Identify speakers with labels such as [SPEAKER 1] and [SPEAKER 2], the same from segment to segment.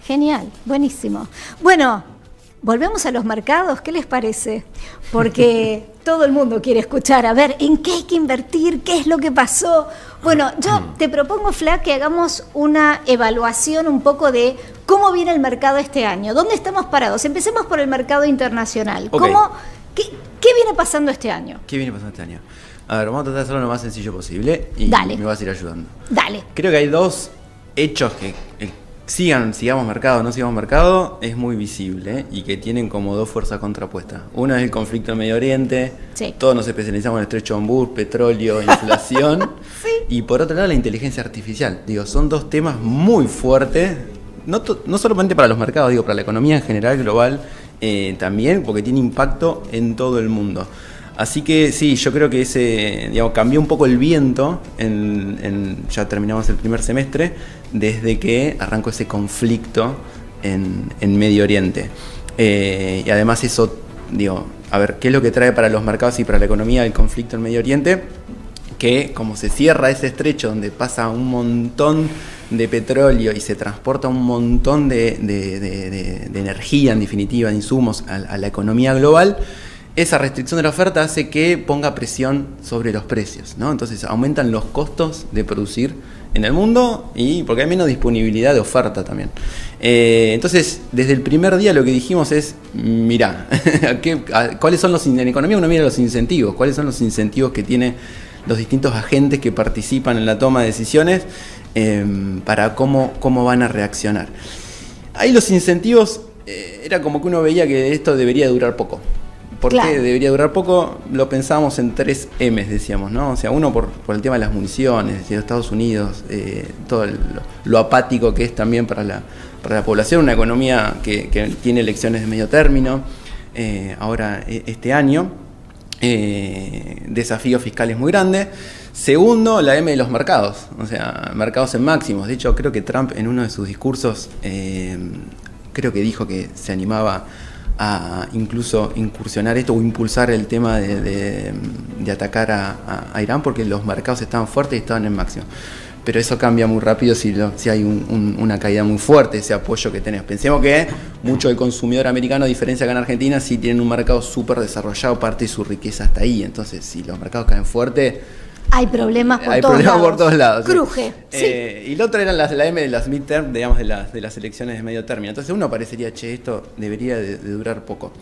[SPEAKER 1] Genial, buenísimo. Bueno, volvemos a los mercados, ¿qué les parece? Porque todo el mundo quiere escuchar, a ver, ¿en qué hay que invertir? ¿Qué es lo que pasó? Bueno, yo te propongo, Fla, que hagamos una evaluación un poco de cómo viene el mercado este año. ¿Dónde estamos parados? Empecemos por el mercado internacional.
[SPEAKER 2] Okay.
[SPEAKER 1] ¿Qué viene pasando este año?
[SPEAKER 2] ¿Qué viene pasando este año? A ver, vamos a tratar de hacerlo lo más sencillo posible y
[SPEAKER 1] Dale.
[SPEAKER 2] me vas a ir ayudando.
[SPEAKER 1] Dale.
[SPEAKER 2] Creo que hay dos hechos que sigamos mercado o no sigamos mercado, es muy visible y que tienen como dos fuerzas contrapuestas. Uno es el conflicto en Medio Oriente,
[SPEAKER 1] sí.
[SPEAKER 2] Todos nos especializamos en el estrecho de Hormuz, petróleo, inflación,
[SPEAKER 1] sí.
[SPEAKER 2] Y por otro lado la inteligencia artificial. Digo, son dos temas muy fuertes, no solamente para los mercados, digo, para la economía en general, global, también, porque tiene impacto en todo el mundo. Así que sí, yo creo que cambió un poco el viento, ya terminamos el primer semestre, desde que arrancó ese conflicto en Medio Oriente. Y además eso, a ver, ¿qué es lo que trae para los mercados y para la economía el conflicto en Medio Oriente? Que como se cierra ese estrecho donde pasa un montón de petróleo y se transporta un montón de energía, en definitiva, de insumos a la economía global, esa restricción de la oferta hace que ponga presión sobre los precios, ¿no? Entonces aumentan los costos de producir en el mundo y porque hay menos disponibilidad de oferta también. Entonces, desde el primer día lo que dijimos es, mirá, ¿cuáles son en economía uno mira los incentivos? ¿Cuáles son los incentivos que tienen los distintos agentes que participan en la toma de decisiones para cómo van a reaccionar? Ahí los incentivos, era como que uno veía que esto debería durar poco. ¿Por qué debería durar poco? Lo pensábamos en 3 M's, decíamos, ¿no? O sea, uno por el tema de las municiones, de Estados Unidos, todo lo apático que es también para la población, una economía que tiene elecciones de medio término, ahora este año, desafíos fiscales muy grandes. Segundo, la M de los mercados, o sea, mercados en máximos. De hecho, creo que Trump en uno de sus discursos, creo que dijo que se animaba a incluso incursionar esto o impulsar el tema de atacar a Irán porque los mercados estaban fuertes y estaban en máximo. Pero eso cambia muy rápido si hay una caída muy fuerte, ese apoyo que tenés. Pensemos que mucho del consumidor americano, a diferencia acá en Argentina, sí tienen un mercado súper desarrollado, parte de su riqueza está ahí. Entonces, si los mercados caen fuerte,
[SPEAKER 1] hay problemas por todos lados.
[SPEAKER 2] Cruje.
[SPEAKER 1] Sí.
[SPEAKER 2] Y la otra era la M de las midterm, digamos, de las elecciones de medio término. Entonces uno parecería, esto debería de durar poco.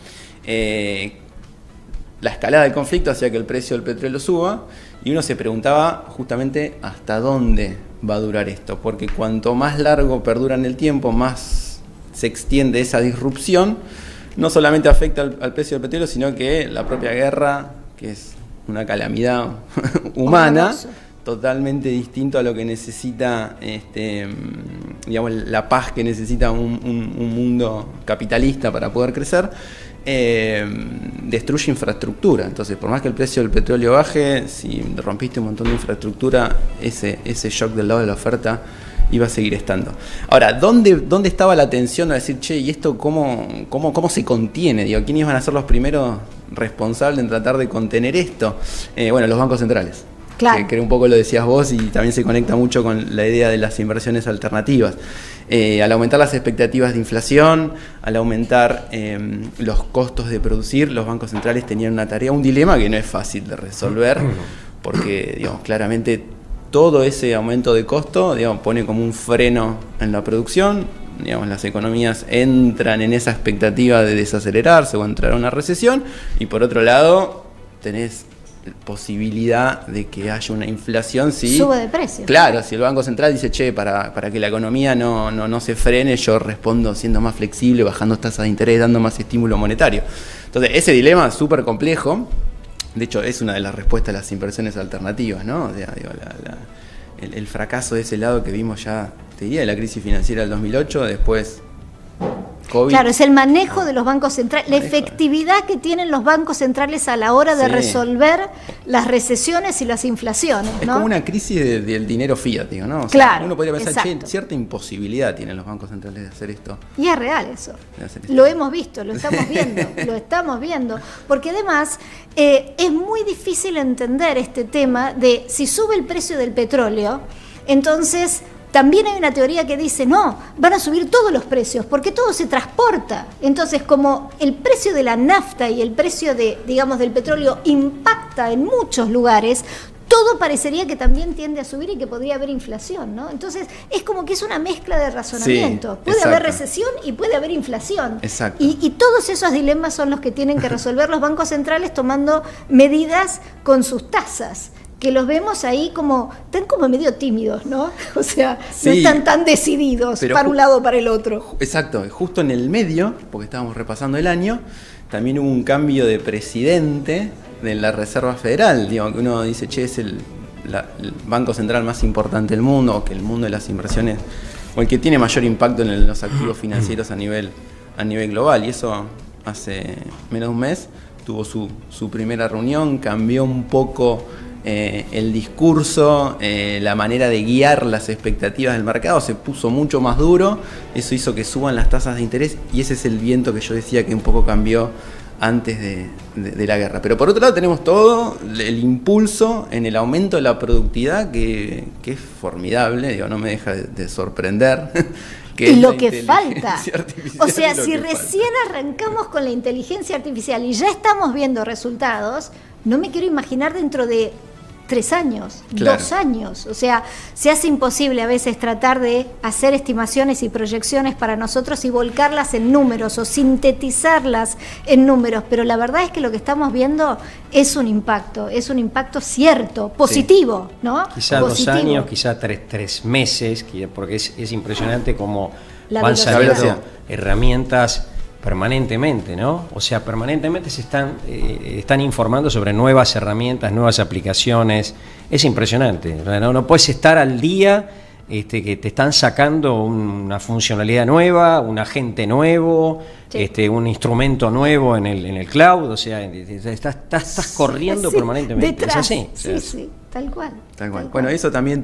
[SPEAKER 2] La escalada del conflicto hacía que el precio del petróleo suba y uno se preguntaba justamente hasta dónde va a durar esto. Porque cuanto más largo perdura en el tiempo, más se extiende esa disrupción. No solamente afecta al precio del petróleo, sino que la propia guerra, que es una calamidad humana, totalmente distinto a lo que necesita, la paz que necesita un mundo capitalista para poder crecer, destruye infraestructura. Entonces, por más que el precio del petróleo baje, si rompiste un montón de infraestructura, ese shock del lado de la oferta iba a seguir estando. Ahora, ¿dónde estaba la tensión de decir, ¿y esto cómo se contiene? ¿Quiénes iban a ser los primeros responsables en tratar de contener esto? Bueno, los bancos centrales.
[SPEAKER 1] Claro.
[SPEAKER 2] Que un poco lo decías vos y también se conecta mucho con la idea de las inversiones alternativas. Al aumentar las expectativas de inflación, al aumentar los costos de producir, los bancos centrales tenían una tarea, un dilema que no es fácil de resolver, porque claramente todo ese aumento de costo, pone como un freno en la producción. Las economías entran en esa expectativa de desacelerarse o entrar a una recesión, y por otro lado tenés posibilidad de que haya una inflación si
[SPEAKER 1] sube de precio.
[SPEAKER 2] Claro, si el Banco Central dice, para que la economía no se frene, yo respondo siendo más flexible, bajando tasas de interés, dando más estímulo monetario. Entonces, ese dilema es súper complejo. De hecho, es una de las respuestas a las inversiones alternativas, ¿no? O sea, el fracaso de ese lado que vimos ya, te diría, de la crisis financiera del 2008, después COVID.
[SPEAKER 1] Claro, es el manejo de los bancos centrales, la efectividad que tienen los bancos centrales a la hora de resolver las recesiones y las inflaciones, ¿no?
[SPEAKER 2] Es como una crisis del dinero fiat, ¿no? O sea,
[SPEAKER 1] claro,
[SPEAKER 2] uno podría pensar, cierta imposibilidad tienen los bancos centrales de hacer esto.
[SPEAKER 1] Y es real eso. Lo hemos visto, lo estamos viendo. Porque además es muy difícil entender este tema de si sube el precio del petróleo, entonces también hay una teoría que dice, no, van a subir todos los precios, porque todo se transporta. Entonces, como el precio de la nafta y el precio del petróleo impacta en muchos lugares, todo parecería que también tiende a subir y que podría haber inflación, ¿no? Entonces, es como que es una mezcla de razonamiento.
[SPEAKER 2] Sí,
[SPEAKER 1] puede haber recesión y puede haber inflación.
[SPEAKER 2] Exacto.
[SPEAKER 1] Y todos esos dilemas son los que tienen que resolver los bancos centrales tomando medidas con sus tasas, que los vemos ahí están como medio tímidos, ¿no? O sea, sí, no están tan decididos para un lado o para el otro.
[SPEAKER 2] Exacto, justo en el medio, porque estábamos repasando el año, también hubo un cambio de presidente de la Reserva Federal, que uno dice, es el banco central más importante del mundo, o que el mundo de las inversiones, o el que tiene mayor impacto en los activos financieros a nivel global, y eso hace menos de un mes tuvo su primera reunión, cambió un poco el discurso, la manera de guiar las expectativas del mercado, se puso mucho más duro, eso hizo que suban las tasas de interés, y ese es el viento que yo decía que un poco cambió antes de la guerra. Pero por otro lado tenemos todo el impulso en el aumento de la productividad que es formidable, no me deja de sorprender.
[SPEAKER 1] Y lo que falta. O sea, si recién arrancamos con la inteligencia artificial y ya estamos viendo resultados, no me quiero imaginar dentro de 3 años, claro, 2 años. O sea, se hace imposible a veces tratar de hacer estimaciones y proyecciones para nosotros y volcarlas en números o sintetizarlas en números, pero la verdad es que lo que estamos viendo es un impacto cierto, positivo, sí, ¿no?
[SPEAKER 3] Quizá positivo. 2 años, quizá 3 meses, porque es impresionante cómo van saliendo herramientas permanentemente, ¿no? O sea, permanentemente se están informando sobre nuevas herramientas, nuevas aplicaciones. Es impresionante. No puedes estar al día que te están sacando una funcionalidad nueva, un agente nuevo, sí, un instrumento nuevo en el cloud. O sea, estás corriendo sí, permanentemente.
[SPEAKER 1] Detrás.
[SPEAKER 3] Es así.
[SPEAKER 1] Sí, tal cual.
[SPEAKER 2] Bueno, eso también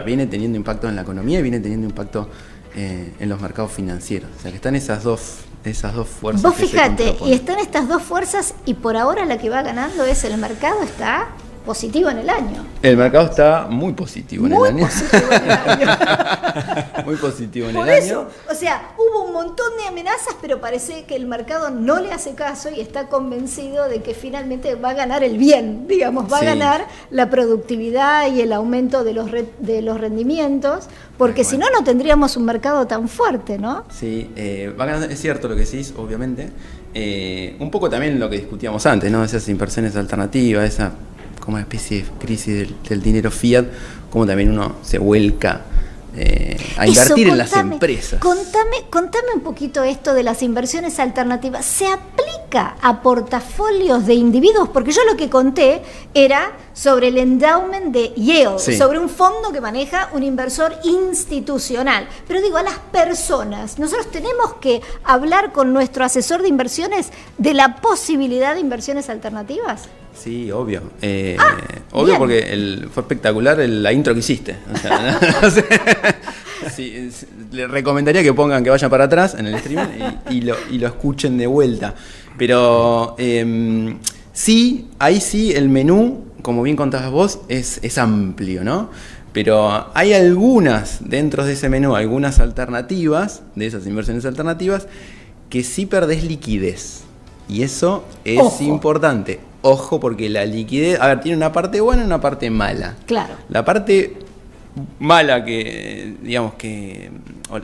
[SPEAKER 2] viene teniendo impacto en la economía y viene teniendo impacto en los mercados financieros. O sea, que están esas dos fuerzas.
[SPEAKER 1] Vos fíjate, y están estas dos fuerzas, y por ahora la que va ganando es el mercado está positivo en el año.
[SPEAKER 2] El mercado está muy positivo en el año. Muy positivo en el año. Por eso,
[SPEAKER 1] o sea, hubo un montón de amenazas, pero parece que el mercado no le hace caso y está convencido de que finalmente va a ganar el bien, va a ganar la productividad y el aumento de los rendimientos, porque si no, no tendríamos un mercado tan fuerte, ¿no?
[SPEAKER 2] Sí, va ganando, es cierto lo que decís, obviamente. Un poco también lo que discutíamos antes, ¿no? Esas inversiones alternativas, esa como una especie de crisis del dinero fiat, como también uno se vuelca a invertir en las empresas.
[SPEAKER 1] Contame un poquito esto de las inversiones alternativas. ¿Se aplica a portafolios de individuos? Porque yo lo que conté era sobre el endowment de Yale, sí, sobre un fondo que maneja un inversor institucional. Pero digo, a las personas, nosotros tenemos que hablar con nuestro asesor de inversiones de la posibilidad de inversiones alternativas.
[SPEAKER 2] Sí, obvio. Obvio, bien, porque fue espectacular la intro que hiciste. O sea, sí, le recomendaría que vayan para atrás en el stream y lo escuchen de vuelta. Pero sí, ahí sí el menú, como bien contabas vos, es amplio, ¿no? Pero hay dentro de ese menú, algunas alternativas, de esas inversiones alternativas, que sí perdés liquidez. Y eso es importante. Ojo, porque la liquidez, tiene una parte buena y una parte mala.
[SPEAKER 1] Claro.
[SPEAKER 2] La parte mala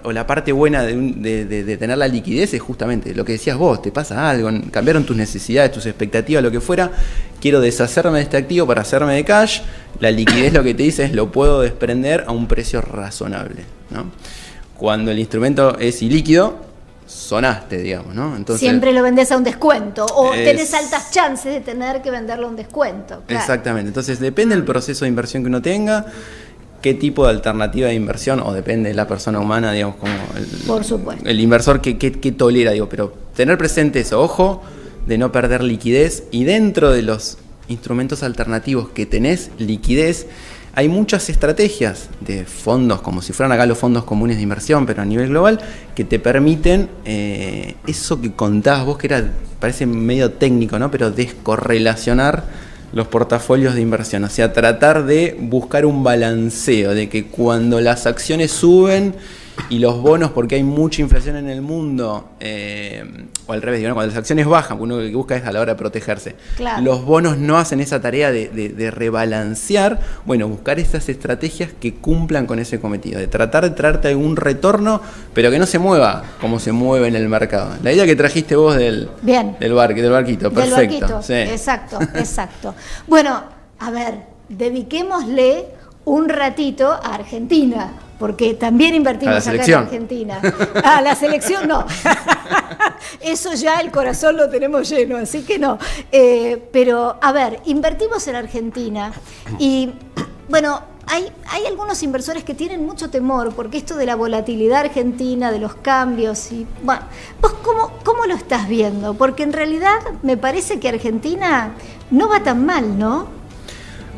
[SPEAKER 2] o la parte buena de tener la liquidez es justamente lo que decías vos, te pasa algo, cambiaron tus necesidades, tus expectativas, lo que fuera, quiero deshacerme de este activo para hacerme de cash, la liquidez lo que te dice es lo puedo desprender a un precio razonable, ¿no? Cuando el instrumento es ilíquido, sonaste, ¿no? Entonces,
[SPEAKER 1] siempre lo vendés a un descuento o tenés altas chances de tener que venderlo a un descuento. Claro.
[SPEAKER 2] Exactamente, entonces depende del proceso de inversión que uno tenga, qué tipo de alternativa de inversión, o depende de la persona humana, como
[SPEAKER 1] por supuesto,
[SPEAKER 2] el inversor que tolera, pero tener presente eso, ojo, de no perder liquidez, y dentro de los instrumentos alternativos que tenés liquidez, hay muchas estrategias de fondos, como si fueran acá los fondos comunes de inversión, pero a nivel global, que te permiten eso que contabas vos, que parece medio técnico, ¿no? Pero descorrelacionar los portafolios de inversión. O sea, tratar de buscar un balanceo, de que cuando las acciones suben y los bonos, porque hay mucha inflación en el mundo, o al revés, cuando las acciones bajan, uno lo que busca es a la hora de protegerse. Claro. Los bonos no hacen esa tarea de rebalancear, bueno, buscar esas estrategias que cumplan con ese cometido, de tratar de traerte algún retorno, pero que no se mueva como se mueve en el mercado. La idea que trajiste vos del barquito, perfecto. Del barquito,
[SPEAKER 1] sí. Exacto. Bueno, a ver, dediquémosle un ratito a Argentina, porque también invertimos acá en Argentina. A la selección no. Eso ya el corazón lo tenemos lleno, así que no. Pero, a ver, invertimos en Argentina y, bueno, hay algunos inversores que tienen mucho temor, porque esto de la volatilidad argentina, de los cambios, y bueno, ¿vos cómo lo estás viendo? Porque en realidad me parece que Argentina no va tan mal, ¿no?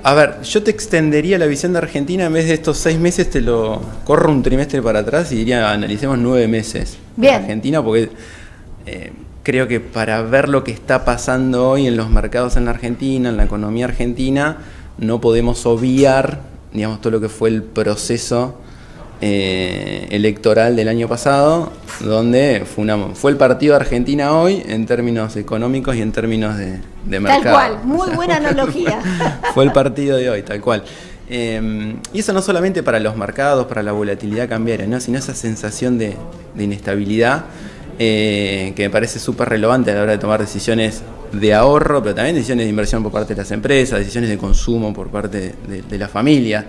[SPEAKER 2] A ver, yo te extendería la visión de Argentina, en vez de estos 6 meses te lo corro un trimestre para atrás y diría analicemos 9 meses de Argentina, porque creo que para ver lo que está pasando hoy en los mercados en la Argentina, en la economía argentina, no podemos obviar, digamos, todo lo que fue el proceso electoral del año pasado, donde fue el partido de Argentina hoy en términos económicos y en términos de mercado.
[SPEAKER 1] Tal cual, muy buena analogía.
[SPEAKER 2] Fue el partido de hoy, tal cual. Y eso no solamente para los mercados, para la volatilidad cambiaria, ¿no? Sino esa sensación de inestabilidad que me parece súper relevante a la hora de tomar decisiones de ahorro, pero también decisiones de inversión por parte de las empresas, decisiones de consumo por parte de la familia.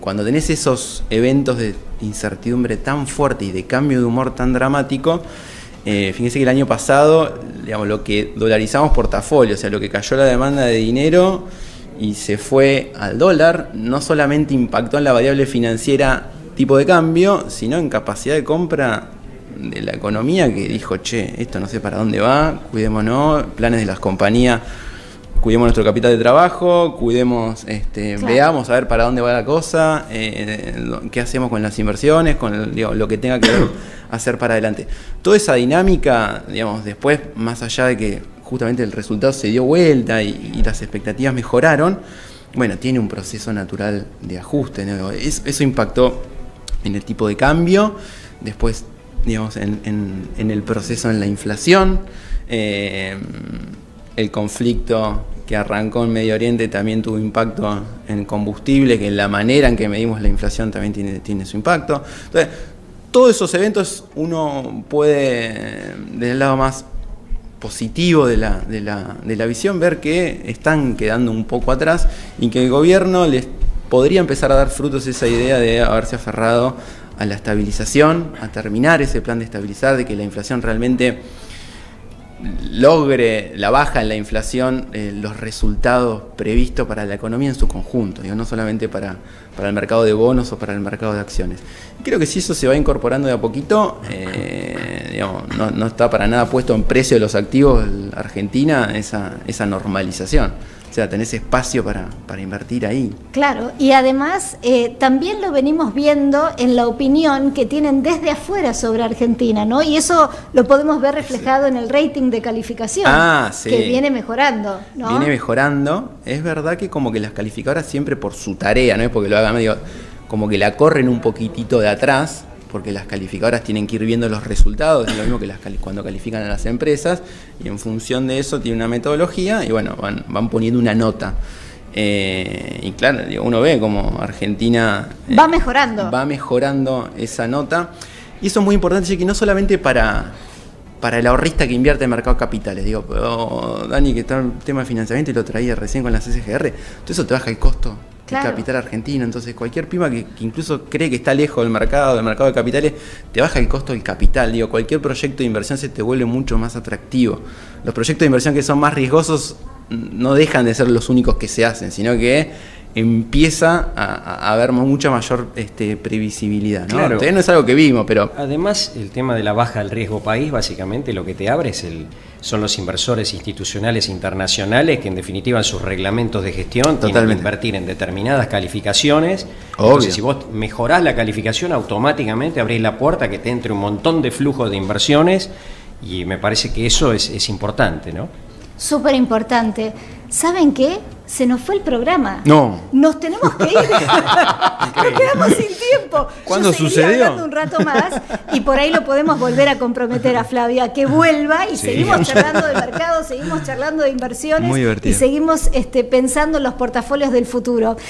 [SPEAKER 2] Cuando tenés esos eventos de incertidumbre tan fuerte y de cambio de humor tan dramático, fíjense que el año pasado, digamos, lo que dolarizamos portafolio, o sea, lo que cayó la demanda de dinero y se fue al dólar, no solamente impactó en la variable financiera tipo de cambio, sino en capacidad de compra de la economía, que dijo, che, esto no sé para dónde va, cuidémonos, planes de las compañías, cuidemos nuestro capital de trabajo, cuidemos, claro, veamos a ver para dónde va la cosa, qué hacemos con las inversiones, con lo que tenga que hacer para adelante. Toda esa dinámica, digamos, después, más allá de que justamente el resultado se dio vuelta y las expectativas mejoraron, bueno, tiene un proceso natural de ajuste, ¿no? Eso impactó en el tipo de cambio, después, digamos, en el proceso en la inflación, el conflicto que arrancó en Medio Oriente también tuvo impacto en combustible, que en la manera en que medimos la inflación también tiene su impacto. Entonces, todos esos eventos uno puede, desde el lado más positivo de la visión, ver que están quedando un poco atrás y que el gobierno les podría empezar a dar frutos esa idea de haberse aferrado a la estabilización, a terminar ese plan de estabilizar, de que la inflación realmente logre la baja en la inflación, los resultados previstos para la economía en su conjunto, digo, no solamente para el mercado de bonos o para el mercado de acciones. Creo que si eso se va incorporando de a poquito, digamos, no está para nada puesto en precio de los activos Argentina esa normalización. O sea, tenés espacio para invertir ahí.
[SPEAKER 1] Claro, y además también lo venimos viendo en la opinión que tienen desde afuera sobre Argentina, ¿no? Y eso lo podemos ver reflejado en el rating de calificación,
[SPEAKER 2] sí,
[SPEAKER 1] que viene mejorando, ¿no?
[SPEAKER 2] Viene mejorando. Es verdad que como que las calificadoras siempre por su tarea, no es porque lo hagan, digo, como que la corren un poquitito de atrás, porque las calificadoras tienen que ir viendo los resultados, es lo mismo que cuando califican a las empresas, y en función de eso tiene una metodología, y bueno, van poniendo una nota. Y claro, digo, uno ve como Argentina
[SPEAKER 1] va mejorando
[SPEAKER 2] esa nota, y eso es muy importante, que no solamente para el ahorrista que invierte en mercado de capitales, digo, pero Dani, que está en el tema de financiamiento y lo traía recién con las SGR, todo eso te baja el costo. Claro. El capital argentino, entonces cualquier pyme que incluso cree que está lejos del mercado de capitales, te baja el costo del capital. Digo, cualquier proyecto de inversión se te vuelve mucho más atractivo. Los proyectos de inversión que son más riesgosos no dejan de ser los únicos que se hacen, sino que empieza a haber mucha mayor previsibilidad, ¿no?
[SPEAKER 3] Claro.
[SPEAKER 2] Todavía no es algo que vimos, pero...
[SPEAKER 3] Además, el tema de la baja del riesgo país, básicamente lo que te abre son los inversores institucionales internacionales que en definitiva en sus reglamentos de gestión tienen que invertir en determinadas calificaciones. Obvio. Entonces, si vos mejorás la calificación, automáticamente abrís la puerta a que te entre un montón de flujos de inversiones, y me parece que eso es importante, ¿no?
[SPEAKER 1] Súper importante. ¿Saben qué? Se nos fue el programa.
[SPEAKER 2] No.
[SPEAKER 1] Nos tenemos que ir. Nos quedamos sin tiempo.
[SPEAKER 2] ¿Cuándo
[SPEAKER 1] Yo seguiría
[SPEAKER 2] sucedió?
[SPEAKER 1] hablando un rato más y por ahí lo podemos volver a comprometer a Flavia que vuelva y seguimos charlando de mercado, seguimos charlando de inversiones
[SPEAKER 2] Muy divertido.
[SPEAKER 1] y seguimos pensando en los portafolios del futuro.